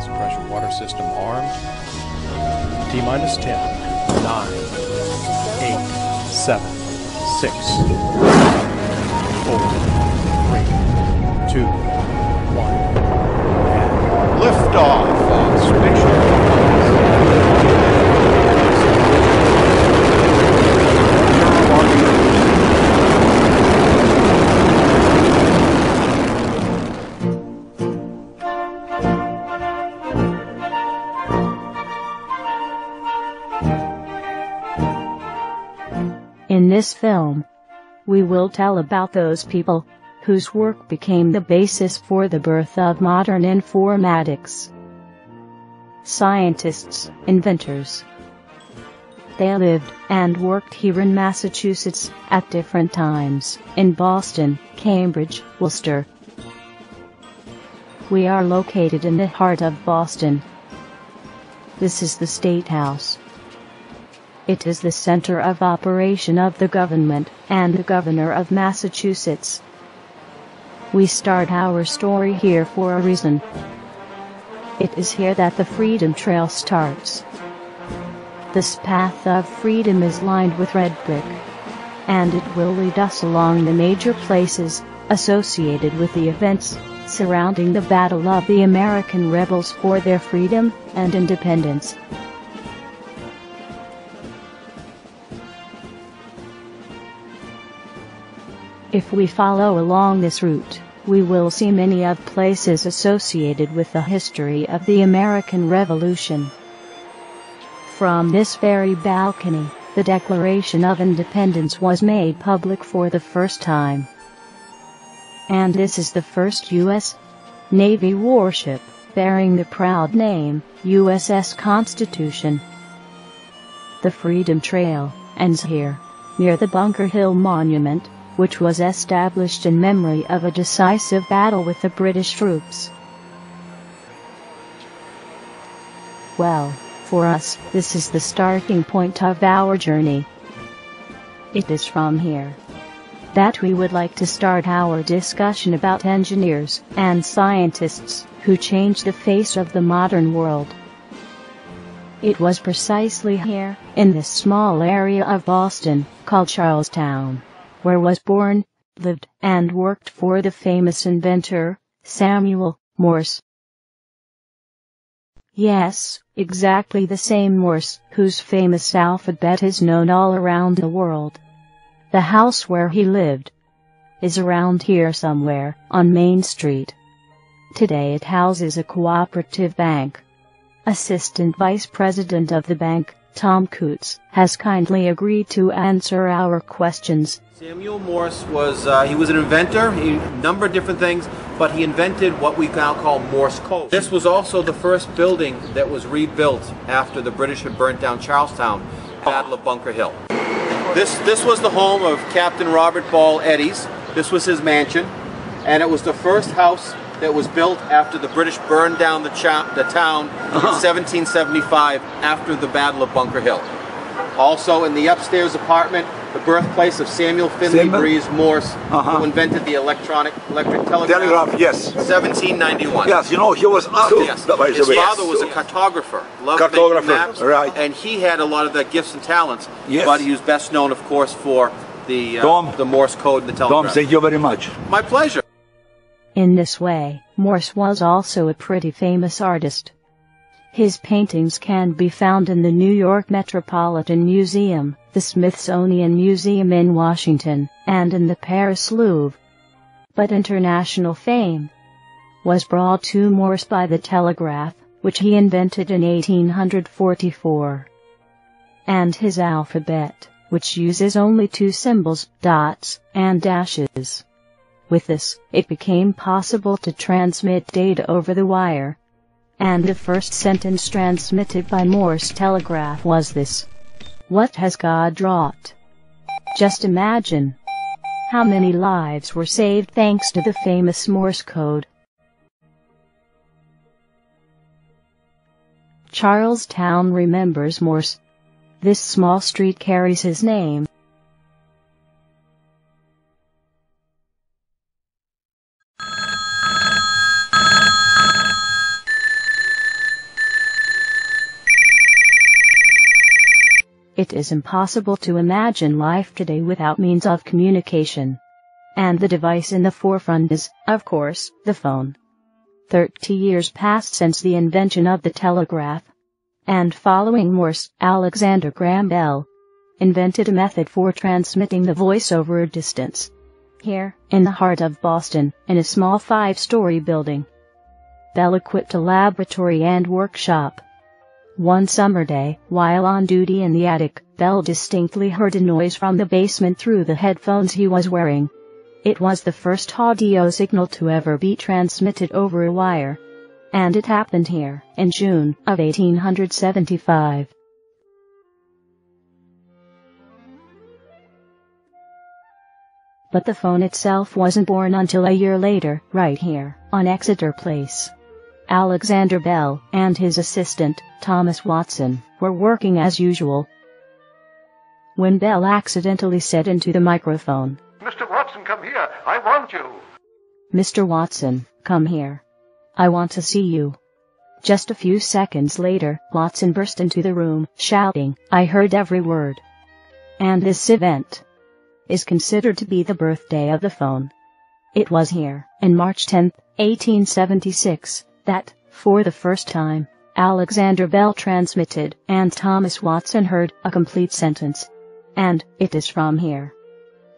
pressure water system armed. T-minus 10, 9, 8, 7, 6, 4, 3, 2, 1, and liftoff on Spaceship. In this film, we will tell about those people whose work became the basis for the birth of modern informatics. Scientists, inventors. They lived and worked here in Massachusetts at different times, in Boston, Cambridge, Worcester. We are located in the heart of Boston. This is the State House. It is the center of operation of the government and the governor of Massachusetts. We start our story here for a reason. It is here that the Freedom Trail starts. This path of freedom is lined with red brick, and it will lead us along the major places associated with the events surrounding the battle of the American rebels for their freedom and independence. If we follow along this route, we will see many of places associated with the history of the American Revolution. From this very balcony, the Declaration of Independence was made public for the first time. And this is the first U.S. Navy warship bearing the proud name USS Constitution. The Freedom Trail ends here, near the Bunker Hill Monument, which was established in memory of a decisive battle with the British troops. Well, for us, this is the starting point of our journey. It is from here that we would like to start our discussion about engineers and scientists who changed the face of the modern world. It was precisely here, in this small area of Boston, called Charlestown, where was born, lived, and worked for the famous inventor, Samuel Morse. Yes, exactly the same Morse whose famous alphabet is known all around the world. The house where he lived is around here somewhere, on Main Street. Today it houses a cooperative bank. Assistant Vice President of the bank, Tom Coots, has kindly agreed to answer our questions. Samuel Morse was he was an inventor, a number of different things, but he invented what we now call Morse code. This was also the first building that was rebuilt after the British had burnt down Charlestown, Battle of Bunker Hill. This was the home of Captain Robert Ball Eddies. This was his mansion, and it was the first house that was built after the British burned down the town in 1775 after the Battle of Bunker Hill. Also in the upstairs apartment, the birthplace of Samuel Finley Breeze Morse, who invented the electric telegraph. Yes. 1791. Yes, you know, he was Yes. His father was a cartographer, loved making maps, right. And he had a lot of the gifts and talents, yes. But he was best known, of course, for the Morse code and the telegraph. Tom, thank you very much. My pleasure. In this way, Morse was also a pretty famous artist. His paintings can be found in the New York Metropolitan Museum, the Smithsonian Museum in Washington, and in the Paris Louvre. But international fame was brought to Morse by the telegraph, which he invented in 1844. And his alphabet, which uses only two symbols, dots and dashes. With this, it became possible to transmit data over the wire. And the first sentence transmitted by Morse telegraph was this: "What has God wrought?" Just imagine how many lives were saved thanks to the famous Morse code. Charlestown remembers Morse. This small street carries his name. it is impossible to imagine life today without means of communication. And the device in the forefront is, of course, the phone. 30 years passed since the invention of the telegraph. And following Morse, Alexander Graham Bell invented a method for transmitting the voice over a distance. Here, in the heart of Boston, in a small 5-story building, Bell equipped a laboratory and workshop. One summer day, while on duty in the attic, Bell distinctly heard a noise from the basement through the headphones he was wearing. It was the first audio signal to ever be transmitted over a wire. And it happened here, in June of 1875. But the phone itself wasn't born until a year later, right here, on Exeter Place. Alexander Bell and his assistant, Thomas Watson, were working as usual, when Bell accidentally said into the microphone, "Mr. Watson, come here. I want you." "Mr. Watson, come here. I want to see you." Just a few seconds later, Watson burst into the room, shouting, "I heard every word." And this event is considered to be the birthday of the phone. It was here, on March 10, 1876, that, for the first time, Alexander Bell transmitted, and Thomas Watson heard, a complete sentence. And it is from here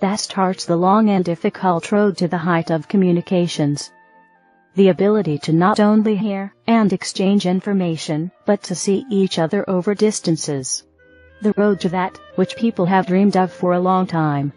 that starts the long and difficult road to the height of communications. The ability to not only hear and exchange information, but to see each other over distances. The road to that, which people have dreamed of for a long time.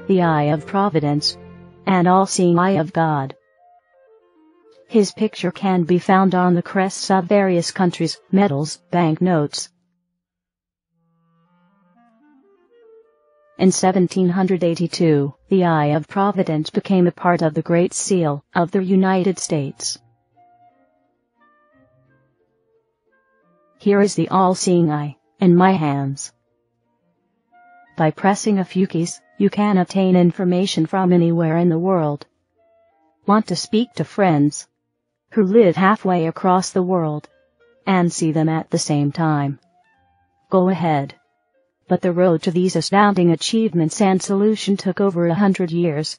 The eye of Providence. And all-seeing eye of God. His picture can be found on the crests of various countries, medals, banknotes. In 1782, the Eye of Providence became a part of the Great Seal of the United States. Here is the all-seeing eye, in my hands. By pressing a few keys, you can obtain information from anywhere in the world. Want to speak to friends who live halfway across the world and see them at the same time? Go ahead. But the road to these astounding achievements and solution took over 100 years.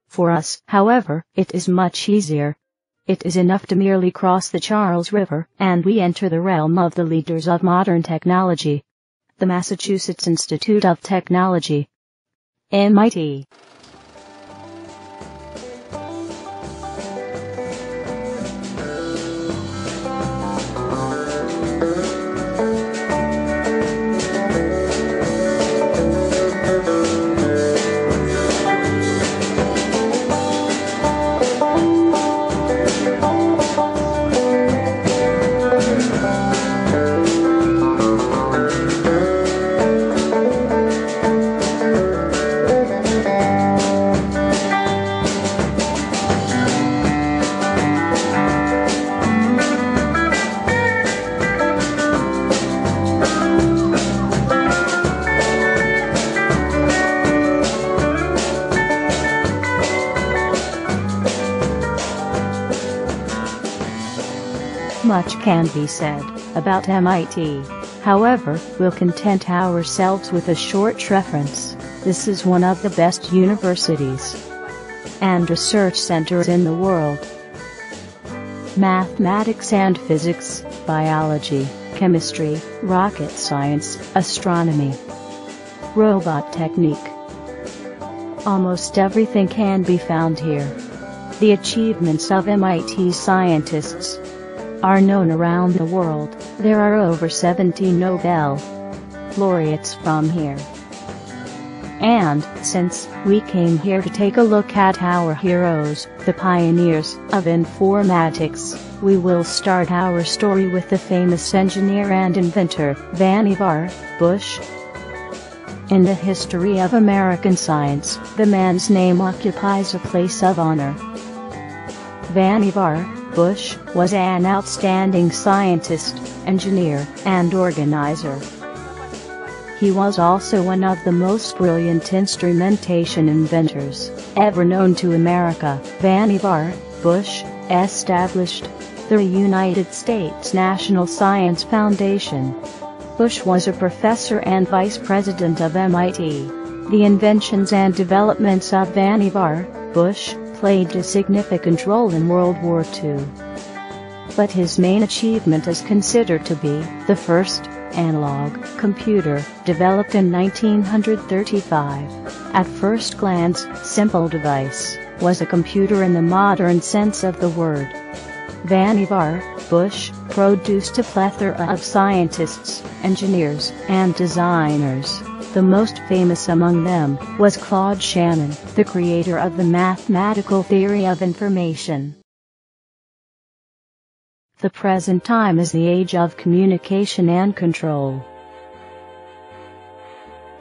For us, however, it is much easier. It is enough to merely cross the Charles River, and we enter the realm of the leaders of modern technology. The Massachusetts Institute of Technology. MIT. Much can be said about MIT. However, we'll content ourselves with a short reference. This is one of the best universities and research centers in the world. Mathematics and physics, biology, chemistry, rocket science, astronomy, robot technique. Almost everything can be found here. The achievements of MIT scientists are known around the world. There are over 70 Nobel laureates from here. And, since we came here to take a look at our heroes, the pioneers of informatics, we will start our story with the famous engineer and inventor, Vannevar Bush. In the history of American science, the man's name occupies a place of honor. Vannevar Bush was an outstanding scientist, engineer, and organizer. He was also one of the most brilliant instrumentation inventors ever known to America. Vannevar Bush established the United States National Science Foundation Bush was a professor and vice president of MIT. The inventions and developments of Vannevar Bush played a significant role in World War II. But his main achievement is considered to be the first analog computer, developed in 1935. At first glance, simple device, was a computer in the modern sense of the word. Vannevar Bush produced a plethora of scientists, engineers, and designers. The most famous among them was Claude Shannon, the creator of the mathematical theory of information. The present time is the age of communication and control.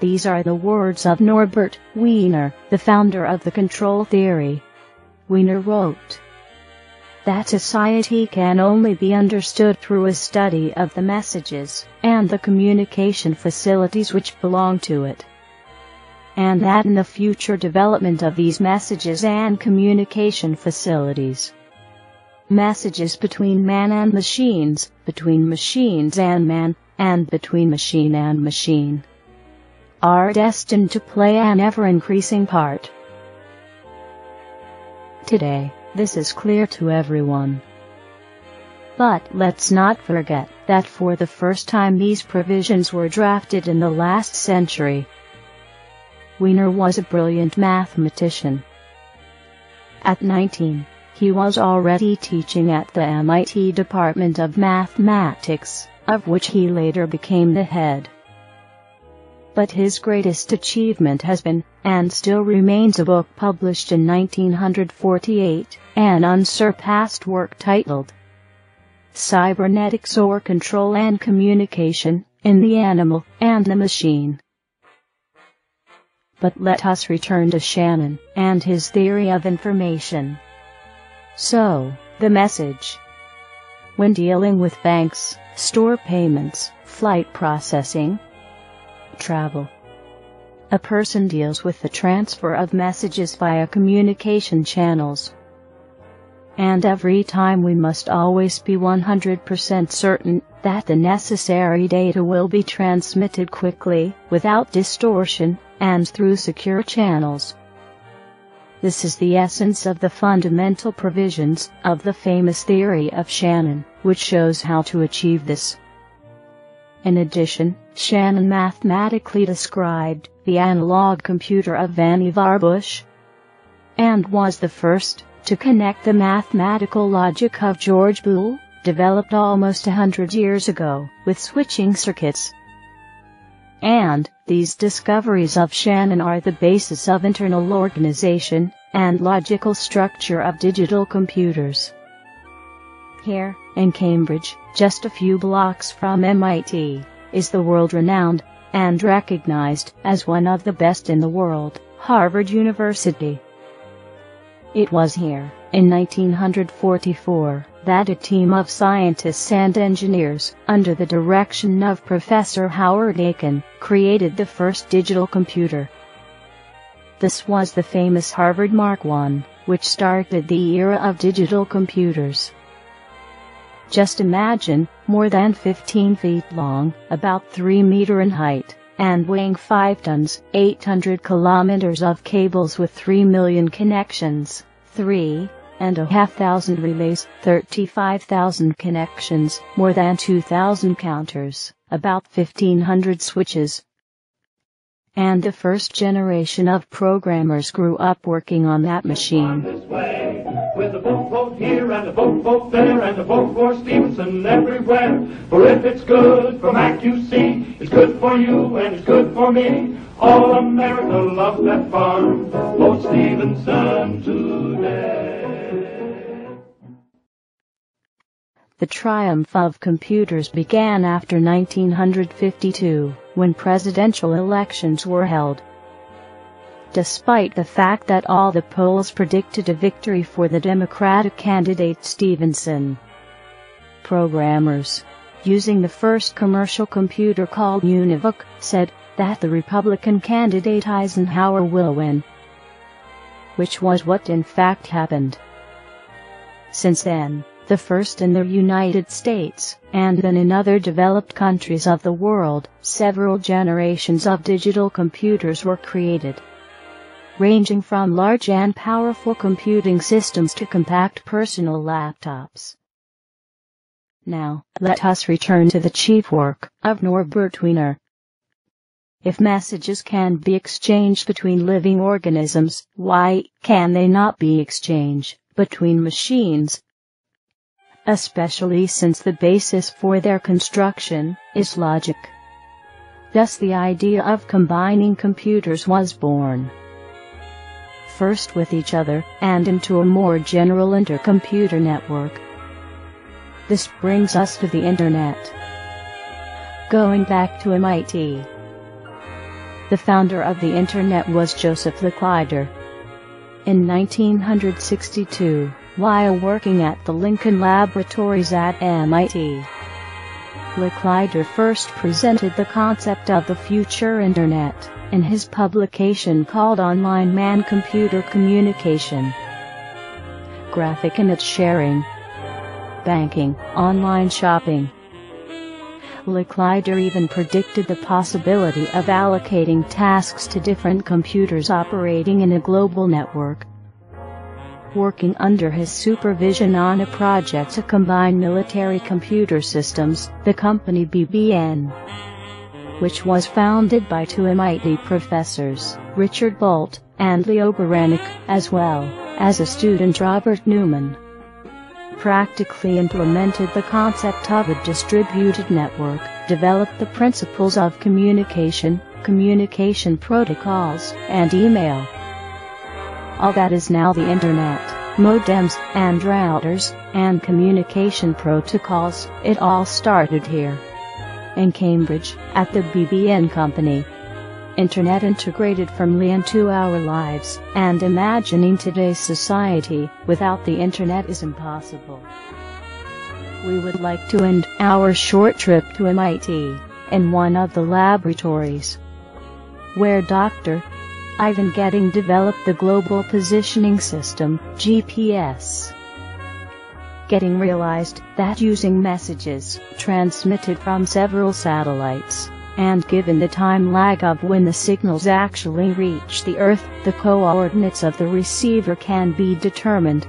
These are the words of Norbert Wiener, the founder of the control theory. Wiener wrote that society can only be understood through a study of the messages and the communication facilities which belong to it, and that in the future development of these messages and communication facilities, messages between man and machines, between machines and man, and between machine and machine, are destined to play an ever-increasing part. Today, this is clear to everyone. But let's not forget that for the first time these provisions were drafted in the last century. Wiener was a brilliant mathematician. At 19, he was already teaching at the MIT Department of Mathematics, of which he later became the head. But his greatest achievement has been, and still remains, a book published in 1948, an unsurpassed work titled Cybernetics, or Control and Communication, in the Animal and the Machine. But let us return to Shannon and his theory of information. So, the message. When dealing with banks, store payments, flight processing, travel, a person deals with the transfer of messages via communication channels. And every time we must always be 100% certain that the necessary data will be transmitted quickly, without distortion, and through secure channels. This is the essence of the fundamental provisions of the famous theory of Shannon, which shows how to achieve this. In addition, Shannon mathematically described the analog computer of Vannevar Bush, and was the first to connect the mathematical logic of George Boole, developed almost 100 years ago, with switching circuits. And these discoveries of Shannon are the basis of internal organization and logical structure of digital computers. Here, in Cambridge, just a few blocks from MIT, is the world-renowned, and recognized as one of the best in the world, Harvard University. It was here, in 1944, that a team of scientists and engineers, under the direction of Professor Howard Aiken, created the first digital computer. This was the famous Harvard Mark I, which started the era of digital computers. Just imagine, more than 15 feet long, about 3 meters in height, and weighing 5 tons, 800 kilometers of cables with 3 million connections, 3,500 relays, 35,000 connections, more than 2,000 counters, about 1,500 switches. And the first generation of programmers grew up working on that machine. With a boat here and a boat there and a boat for Stevenson everywhere. For if it's good for Mac, you see, it's good for you and it's good for me. All America loves that farm, Fort Stevenson today. The triumph of computers began after 1952, when presidential elections were held. Despite the fact that all the polls predicted a victory for the Democratic candidate Stevenson, programmers, using the first commercial computer called Univoc, said that the Republican candidate Eisenhower will win, which was what in fact happened. Since then, the first in the United States, and then in other developed countries of the world. Several generations of digital computers were created, ranging from large and powerful computing systems to compact personal laptops. Now, let us return to the chief work of Norbert Wiener. If messages can be exchanged between living organisms, why can they not be exchanged between machines? Especially since the basis for their construction is logic. Thus the idea of combining computers was born. First with each other, and into a more general intercomputer network. This brings us to the Internet. Going back to MIT. The founder of the Internet was Joseph Licklider. In 1962, while working at the Lincoln Laboratories at MIT, Licklider first presented the concept of the future Internet in his publication called Online Man-Computer Communication. Graphic image sharing, banking, online shopping. Licklider even predicted the possibility of allocating tasks to different computers operating in a global network. Working under his supervision on a project to combine military computer systems, the company BBN, which was founded by two MIT professors, Richard Bolt and Leo Beranek, as well as a student Robert Newman, practically implemented the concept of a distributed network, developed the principles of communication, communication protocols, and email. All that is now the Internet, modems and routers, and communication protocols, it all started here. In Cambridge, at the BBN company. Internet integrated firmly into our lives, and imagining today's society without the Internet is impossible. We would like to end our short trip to MIT, in one of the laboratories, where Dr. Ivan Getting developed the Global Positioning System, GPS. Getting realized that using messages transmitted from several satellites, and given the time lag of when the signals actually reach the Earth, the coordinates of the receiver can be determined.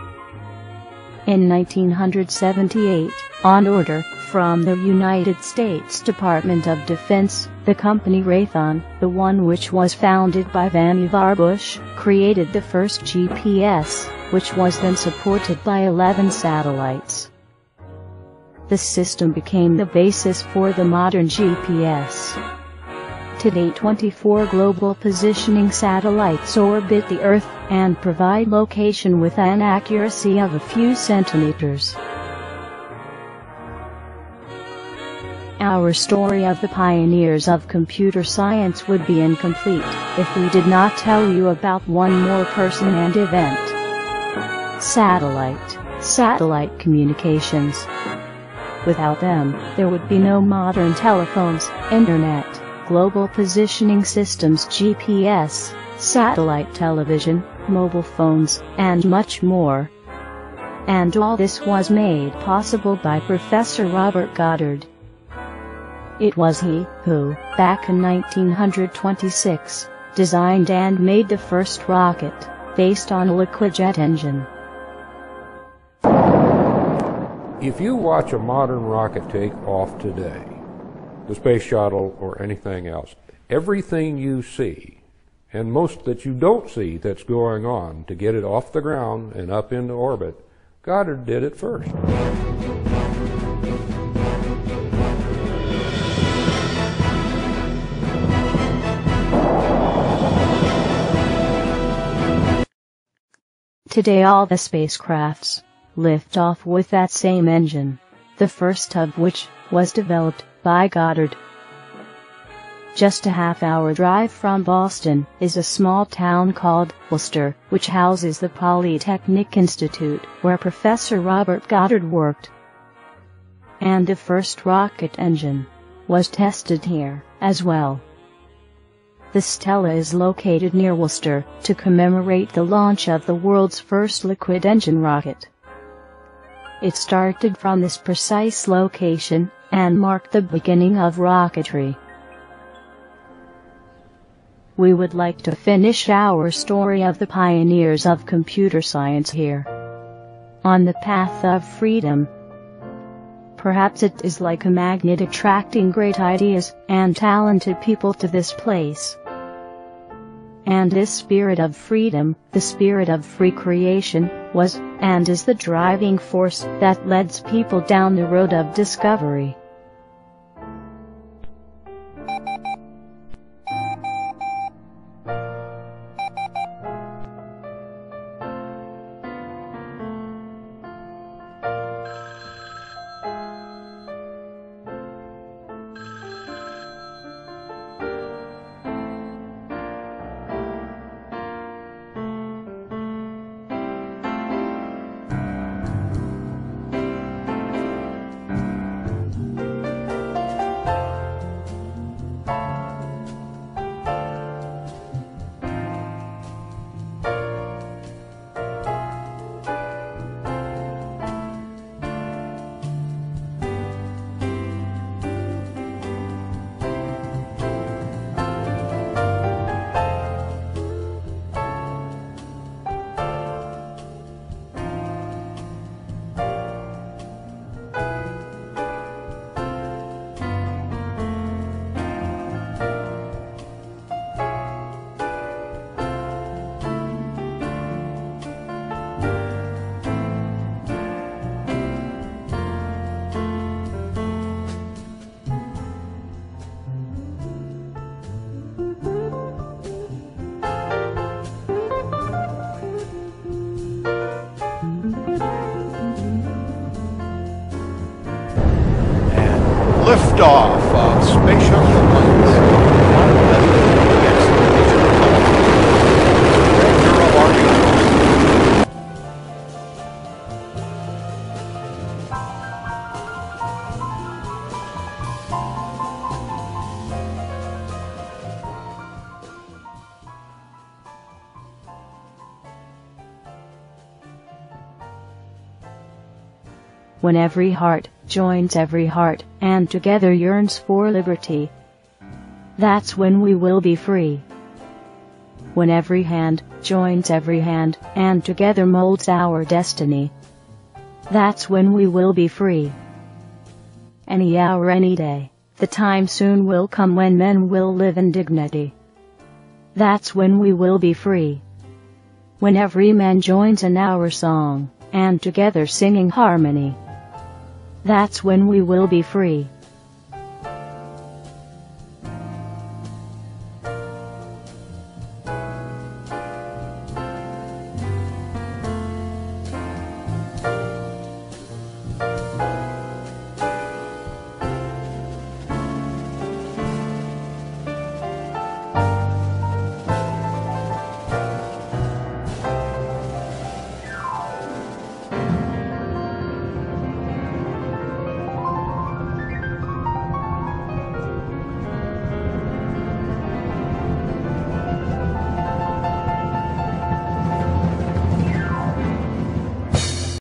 In 1978, on order from the United States Department of Defense, the company Raytheon, the one which was founded by Vannevar Bush, created the first GPS, which was then supported by 11 satellites. The system became the basis for the modern GPS. Today 24 global positioning satellites orbit the Earth and provide location with an accuracy of a few centimeters. Our story of the pioneers of computer science would be incomplete if we did not tell you about one more person and event. Satellite communications. Without them, there would be no modern telephones, Internet, global positioning systems, GPS, satellite television, mobile phones, and much more. And all this was made possible by Professor Robert Goddard. It was he who, back in 1926, designed and made the first rocket, based on a liquid jet engine. If you watch a modern rocket take off today, the space shuttle or anything else, everything you see, and most that you don't see that's going on to get it off the ground and up into orbit, Goddard did it first. Today all the spacecrafts lift off with that same engine, the first of which was developed by Goddard. Just a half-hour drive from Boston is a small town called Worcester, which houses the Polytechnic Institute, where Professor Robert Goddard worked. And the first rocket engine was tested here, as well. The Stella is located near Worcester, to commemorate the launch of the world's first liquid engine rocket. It started from this precise location, and marked the beginning of rocketry. We would like to finish our story of the pioneers of computer science here, on the path of freedom. Perhaps it is like a magnet attracting great ideas and talented people to this place. And this spirit of freedom, the spirit of free creation, was, and is the driving force that leads people down the road of discovery. Liftoff of Space Shuttle Alliance. When every heart joins every heart, and together yearns for liberty, that's when we will be free. When every hand joins every hand, and together molds our destiny, that's when we will be free. Any hour, any day, the time soon will come when men will live in dignity. That's when we will be free. When every man joins in our song, and together singing harmony, that's when we will be free.